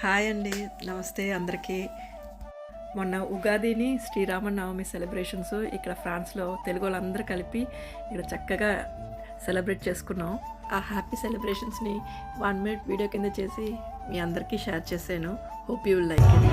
Hi అండి, నమస్తే అందరికీ. మొన్న ఉగాదిని శ్రీరామనవమి సెలబ్రేషన్స్ ఇక్కడ ఫ్రాన్స్లో తెలుగు వాళ్ళందరూ కలిపి ఇక్కడ చక్కగా సెలబ్రేట్ చేసుకున్నాం. ఆ హ్యాపీ సెలబ్రేషన్స్ని 1 మినిట్ వీడియో కింద చేసి మీ అందరికీ షేర్ చేశాను. Hope you will like it.